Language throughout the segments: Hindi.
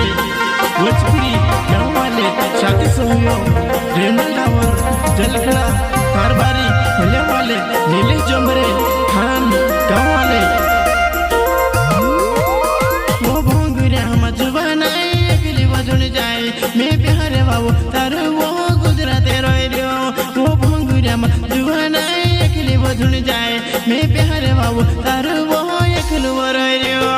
वाले भोजपुरी गाँव वाले शादी सहयोग रेणु टावर जलखड़ा कारबारी हले वाले नीले जमरे खान गाँव वाले वो भोंगुरिया मजुबाना अगली बजुन जाए मैं प्यारे बाबू तार वो गुजराते रोए रियो वो भोंगुरिया मजुबाना अगली बजुन जाए मैं प्यारे बाबू तार वो अकल वो रोए रियो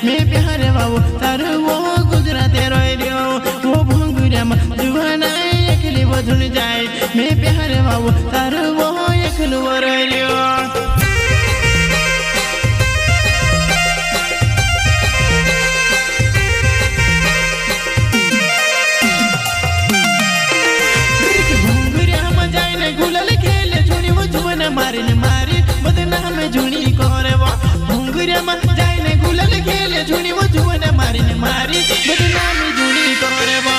मैं प्यारे बाबू तार वो गुजराते रोए रियो वो भोंगुरिया जुबाना अकेली बजुन जाए मैं प्यारे बाबू तार वो अकेलू रोए रियो भोंगुरिया मजाए ने गुलाल खेले झुनी वो जुबाना मारे ने मारे बदना में झुनी कोरे वो भोंगुरिया मजाए ने गुलाल खेले झुनी वो जुबाना मारे ने मारे बदना में झुनी कोरे वो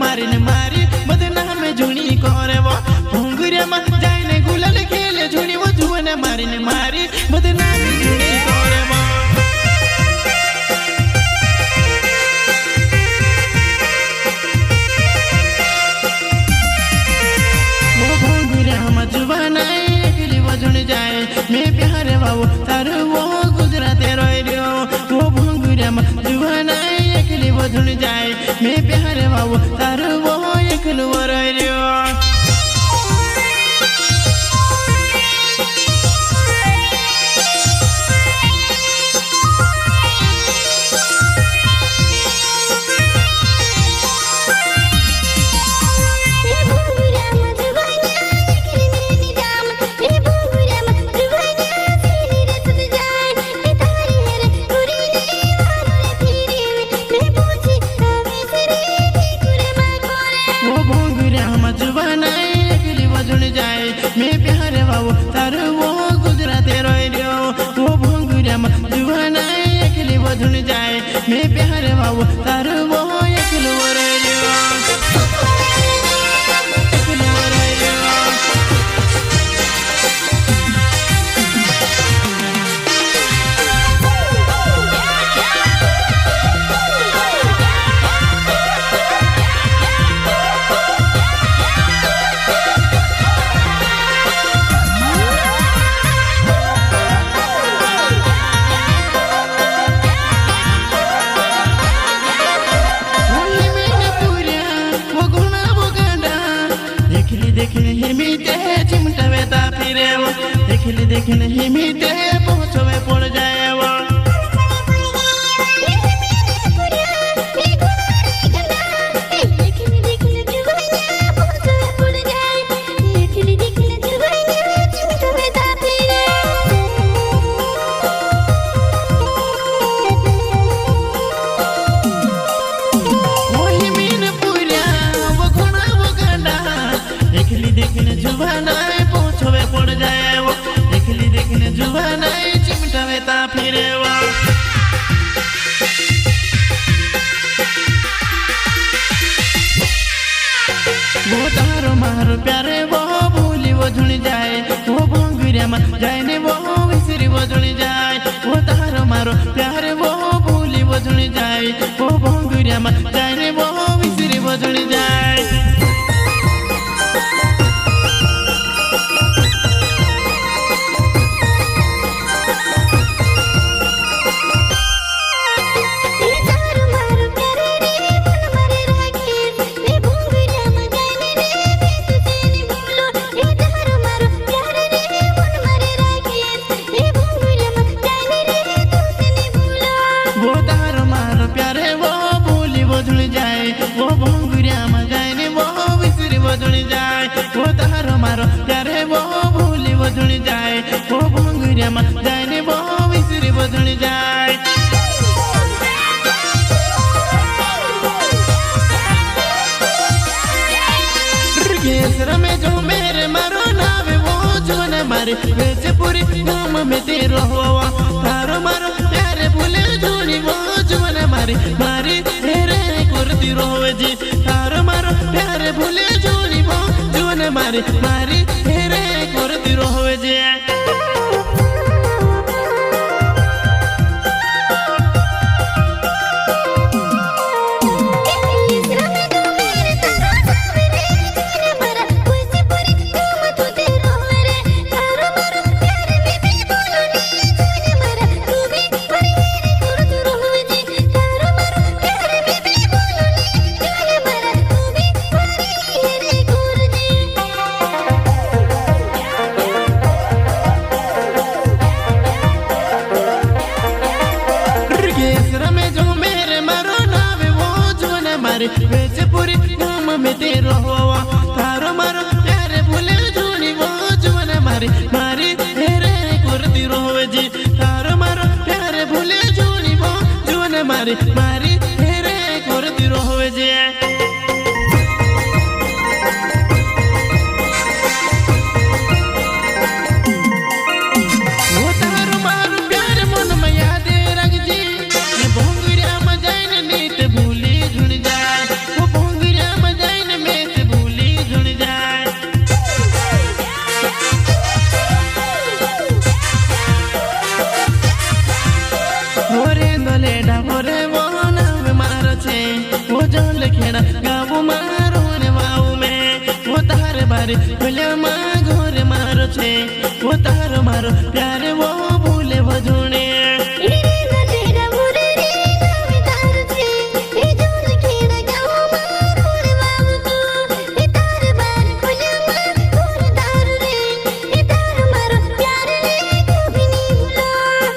मारे ने मारे बदना में झुनी कोरे वो भोंगुरिया मजाए ने गुलाल खेले झुनी वो जुबाना मारे ने मारे बदना में झुनी कोरे वो भोंगुरिया मजुबाना अकेली बजुन जाए मैं प्यारे बाबू तार वो गुजराते रोए रियो वो भोंगुरिया मजुबाना अकेली बजुन जाए मैं प्यारे बाबू तार वो अकेलू रोए रियो जुबाना अकेली बजुन जाए मैं प्यारे बाबू तार वो गुजराते रोए रियो वो भोंगुरिया जुबाना अकेली बजुन जाए मैं प्यारे बाबू तार वो अकेलू रोए रियो अकेलू रोए रियो देखने ही मीते चिमटा वेता फिरे वो देखने ही मीते पहुँचो में पड़ जाए वो देखने जुबाना पहुँचो में पड़ जाए वो देखने जुबाना चिमटा वेता फिरे वो तारो मारो प्यारे वो भूली वो झुन जाए वो भोंगुरिया मजाए ने वो विसरी वो झुन जाए वो तारो मारो प्यारे वो भूली वो झुन जाए वो भोंगुरिया मजाए ने वो विसरी वो झुन जाए वजुणी जाए वो भोंगुरिया मा जाने वो विसरी वजुणी जाए केसरा में जो मेरे मारो नावे वो जो न मारे वैसे पूरी गाँव में तेरो हुआ तारो मारो प्यारे भूले धोनी वो जो न मारे मारी तेरे कुर्ती रोवे जी तारो मारो प्यारे भूले धोनी वो जो न मारे मारी तेरे कुर्ती रोवे जी वैसे पूरी गाँव में तेरो हुआ तारो मारो प्यारे भूले धोनी वो जुवन मारी मारी तेरे कुर्ती रोवे जी तारो मारो प्यारे भूले धोनी वो जुवन मारी मारी तेरे कुर्ती रोवे जी वो तारो मारो प्यारे मन में याद रख जी मैं भोंगुरिया में जाने नीत भूली झुड़ जाए खेड़ा गाँव मारो रे वाऊ में वो तार बारे भले माँ घोरे मारो छे वो तारो मारो प्यारे वो भूले वजुणे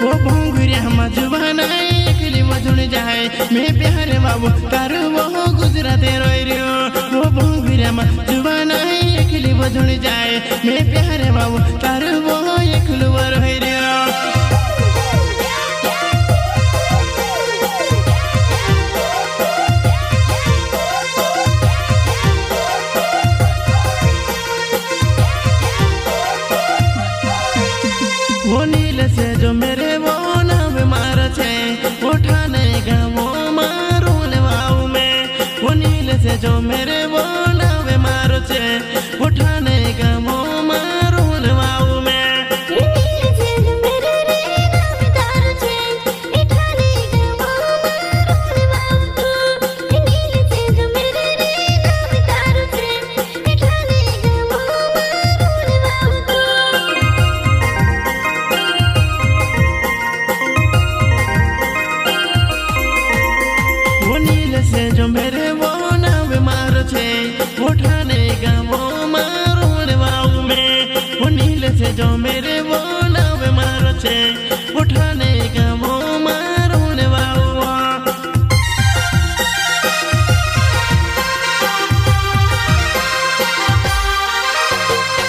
वो भोंगुरिया हम जुबान एकली वजुण जाए मैं प्यारे बाबू तारो वो गुजराते रोई रियो वो भोंगुरिया मा जुबान एकली वजुण जाए मैं प्यारे बाबू तारो वो एकलू रोई रियो वो नील से जो मेरे वो नाम मार छे वो ठाने गाँव मारो लेवाऊ में वो नील से जो मेरे वो नाम मार छे वो ठाने गाँव मारो लेवाऊ में से जो मेरे वो नाम मार छे वो ठाने गाँव मारो वाऊ में वो नील से जो मेरे वो नाम मार छे वो ठाने गाँव मारो वाऊ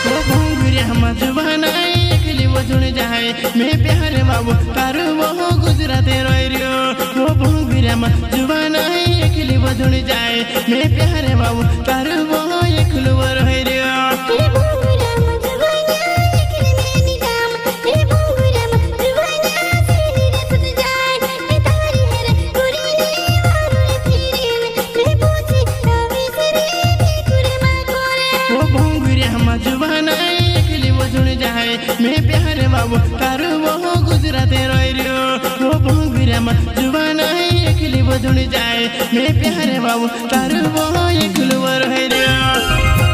वो भोंगुरिया हम जुबान एकली वजुण जाए मैं प्यारे बाबू तारो वो गुजराते रोई रियो वो भोंगुरिया हम जुबान एकली वजुण जाए मैं प्यारे बाबू तारो वो एकलू रोई रियो वो भोंगुरिया हम जुबान एकली वजुण जाए मैं प्यारे बाबू तारो वो गुजराते रोई रियो वो भोंगुरिया हम जुबान एकली वजुण जाए मैं प्यारे बाबू तारो वो एकलू रोई रियो।